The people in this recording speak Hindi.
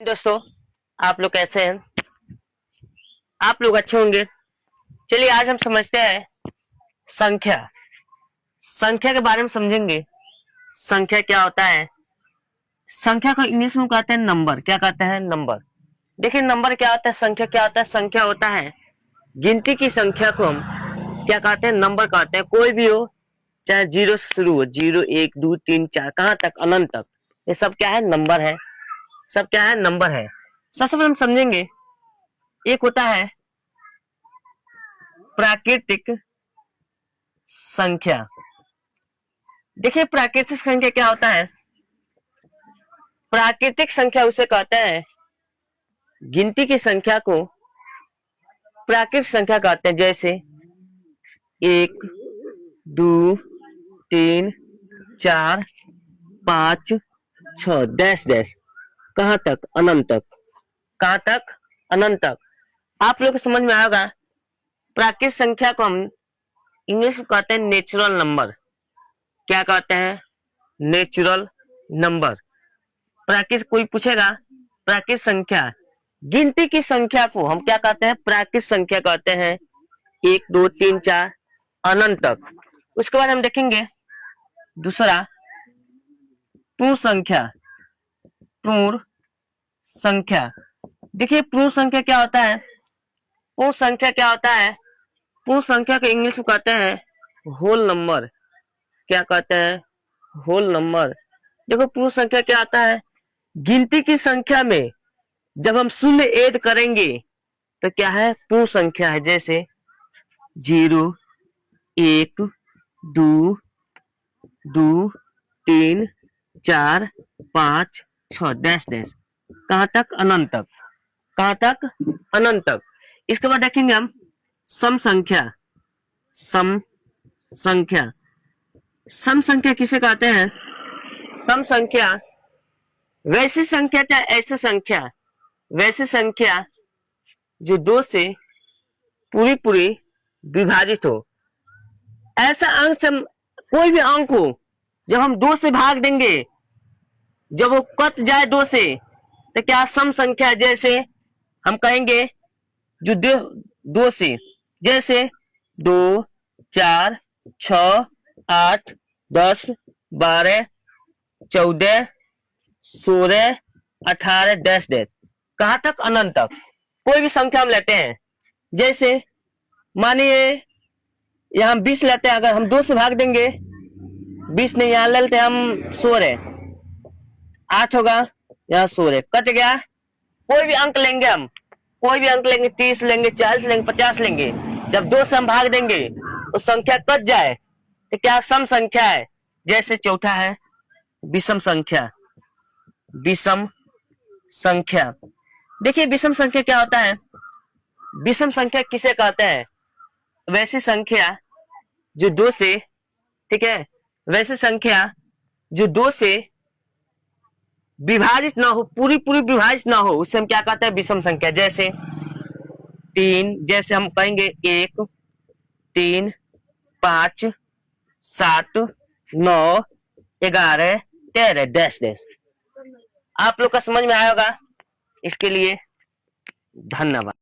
दोस्तों, आप लोग कैसे हैं? आप लोग अच्छे होंगे। चलिए आज हम समझते हैं संख्या। संख्या के बारे में समझेंगे। संख्या क्या होता है? संख्या को इंग्लिश में कहते हैं नंबर। क्या कहते हैं? नंबर। देखिए नंबर क्या होता है, संख्या क्या होता है? संख्या होता है गिनती की संख्या को हम क्या कहते हैं? नंबर कहते हैं। कोई भी हो, चाहे जीरो से शुरू हो, 0 1 2 3 4 कहाँ तक, अनंत तक, ये सब क्या है? नंबर है। सब क्या है? नंबर है। सबसे पहले हम समझेंगे, एक होता है प्राकृतिक संख्या। देखिए प्राकृतिक संख्या क्या होता है? प्राकृतिक संख्या उसे कहते हैं, गिनती की संख्या को प्राकृतिक संख्या कहते हैं। जैसे 1 2 3 4 5 6 डैश डैश, कहां तक? अनंत तक। कहां तक? अनंत तक। आप लोग को समझ में आएगा। प्राकृतिक संख्या को हम इंग्लिश में कहते हैं नेचुरल नंबर। क्या कहते हैं? Natural number. प्राकृतिक, कोई पूछेगा प्राकृतिक संख्या, गिनती की संख्या को हम क्या कहते हैं? प्राकृतिक संख्या कहते हैं। 1 2 3 4 अनंत तक। उसके बाद हम देखेंगे दूसरा, पूर्ण संख्या। पूर्ण संख्या। देखिए पूर्ण संख्या क्या होता है? पूर्ण संख्या क्या होता है? पूर्ण संख्या को इंग्लिश में कहते हैं होल नंबर। क्या कहते हैं? Whole number. देखो पूर्ण संख्या क्या आता है? गिनती की संख्या में जब हम शून्य ऐड करेंगे तो क्या है? पूर्ण संख्या है। जैसे 0 1 2 2 3 4 5 6 डैश डैश, कहां तक? अनंत तक। कहां तक? अनंत तक। इसके बाद देखेंगे हम सम संख्या। सम संख्या। सम संख्या किसे कहते हैं? सम संख्या वैसी संख्या, चाहे ऐसी संख्या, वैसी संख्या जो 2 से पूरी पूरी विभाजित हो। ऐसा अंक से कोई भी अंक हो, जब हम 2 से भाग देंगे, जब वो कट जाए 2 से, तो क्या सम संख्या? जैसे हम कहेंगे जो 2 से, जैसे 2 4 6 8 10 12 14 16 18 डैश डैश, कहां तक? अनंत तक। कोई भी संख्या हम लेते हैं, जैसे मानिए यहाँ 20 लेते हैं। अगर हम 2 से भाग देंगे, 20 नहीं, यहाँ ले लेते हैं हम 16, 8 होगा, यहाँ 16 कट गया। कोई भी अंक लेंगे हम, कोई भी अंक लेंगे, 30 लेंगे, 40 लेंगे, 50 लेंगे, जब 2 से हम भाग देंगे तो संख्या कट जाए तो क्या सम संख्या है? जैसे चौथा है विषम संख्या। विषम संख्या। देखिए विषम संख्या क्या होता है? विषम संख्या किसे कहते हैं? वैसी संख्या जो 2 से, ठीक है, वैसी संख्या जो 2 से विभाजित ना हो, पूरी पूरी विभाजित ना हो, उसे हम क्या कहते हैं? विषम संख्या। जैसे 3, जैसे हम कहेंगे 1 3 5 7 9 11 13 डैश डैश। आप लोग का समझ में आया होगा। इसके लिए धन्यवाद।